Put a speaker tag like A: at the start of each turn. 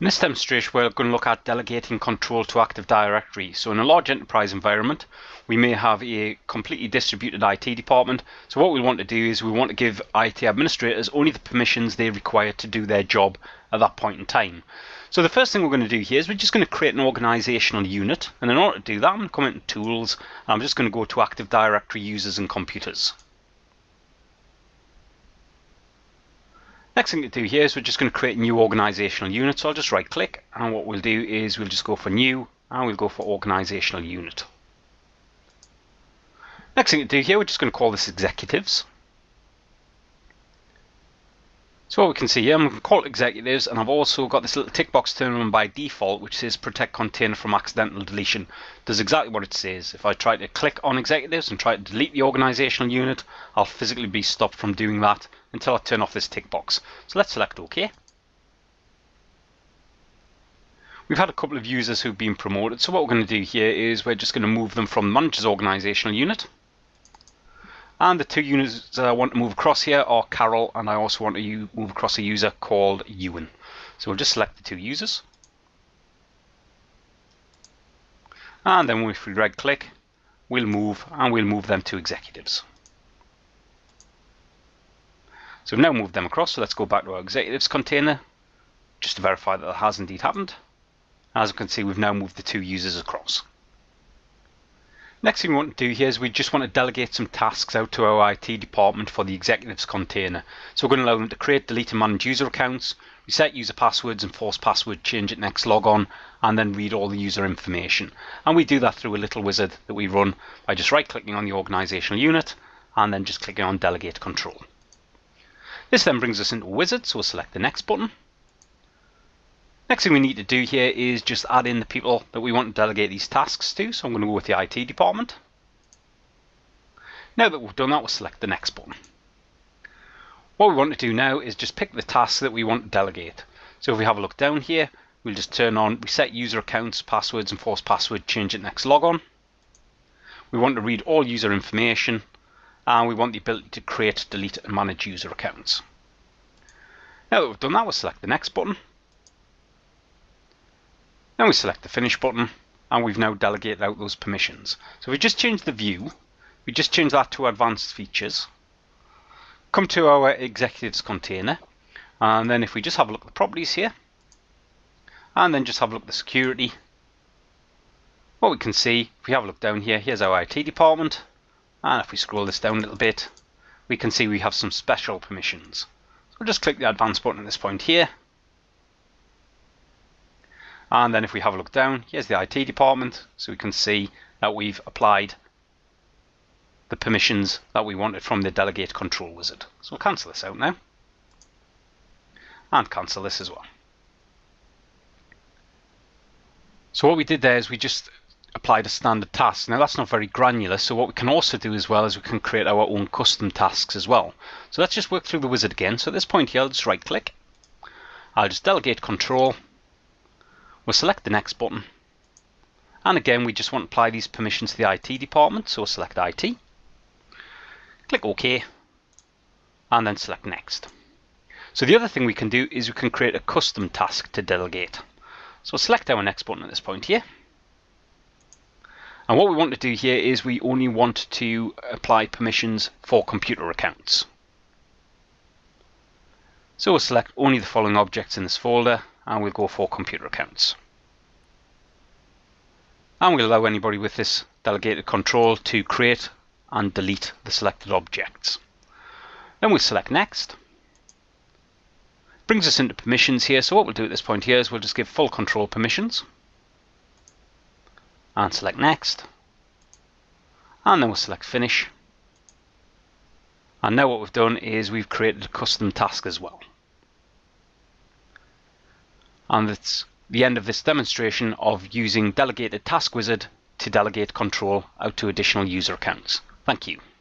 A: In this demonstration, we're going to look at delegating control to Active Directory. So in a large enterprise environment, we may have a completely distributed IT department. So what we want to do is we want to give IT administrators only the permissions they require to do their job at that point in time. So the first thing we're going to do here is we're just going to create an organizational unit. And in order to do that, I'm going to come into Tools, and I'm just going to go to Active Directory Users and Computers. Next thing to do here is we're just going to create a new organizational unit. So I'll just right click, and what we'll do is we'll just go for new, and we'll go for organizational unit. Next thing to do here, we're just going to call this executives. So what we can see here, I'm going to call it executives, and I've also got this little tick box turned on by default, which says protect container from accidental deletion. Does exactly what it says. If I try to click on executives and try to delete the organizational unit, I'll physically be stopped from doing that until I turn off this tick box. So let's select OK. We've had a couple of users who've been promoted, so what we're going to do here is we're just going to move them from the manager's organizational unit. And the two users that I want to move across here are Carol, and I also want to move across a user called Ewan. So we'll just select the two users. And then if we right click, we'll move them to executives. So we've now moved them across, so let's go back to our executives container just to verify that has indeed happened. As you can see, we've now moved the two users across. Next thing we want to do here is we just want to delegate some tasks out to our IT department for the executives container. So we're going to allow them to create, delete and manage user accounts, reset user passwords, enforce password change at next logon, and then read all the user information. And we do that through a little wizard that we run by just right clicking on the organizational unit and then just clicking on delegate control. This then brings us into a wizard, so we'll select the next button. Next thing we need to do here is just add in the people that we want to delegate these tasks to. So I'm going to go with the IT department. Now that we've done that, we'll select the next button. What we want to do now is just pick the tasks that we want to delegate. So if we have a look down here, we'll just turn on reset user accounts, passwords, enforce password change at next logon. We want to read all user information, and we want the ability to create, delete and manage user accounts. Now that we've done that, we'll select the next button. Then we select the finish button, and we've now delegated out those permissions. So we just change the view, we just change that to advanced features, come to our executives container, and then if we just have a look at the properties here, and then just have a look at the security, what we can see, if we have a look down here, here's our IT department, and if we scroll this down a little bit, we can see we have some special permissions. So we'll just click the advanced button at this point here. And then if we have a look down, here's the IT department, so we can see that we've applied the permissions that we wanted from the delegate control wizard. So we'll cancel this out now, and cancel this as well. So what we did there is we just applied a standard task. Now that's not very granular, so what we can also do as well is we can create our own custom tasks as well. So let's just work through the wizard again. So at this point here, I'll just right click, I'll just delegate control. We'll select the next button, and again we just want to apply these permissions to the IT department, so we'll select IT, click OK, and then select next. So the other thing we can do is we can create a custom task to delegate. So we'll select our next button at this point here, and what we want to do here is we only want to apply permissions for computer accounts. So we'll select only the following objects in this folder, and we'll go for computer accounts. And we'll allow anybody with this delegated control to create and delete the selected objects. Then we'll select next. Brings us into permissions here, so what we'll do at this point here is we'll just give full control permissions. And select next. And then we'll select finish. And now what we've done is we've created a custom task as well. And that's the end of this demonstration of using Delegated Task Wizard to delegate control out to additional user accounts. Thank you.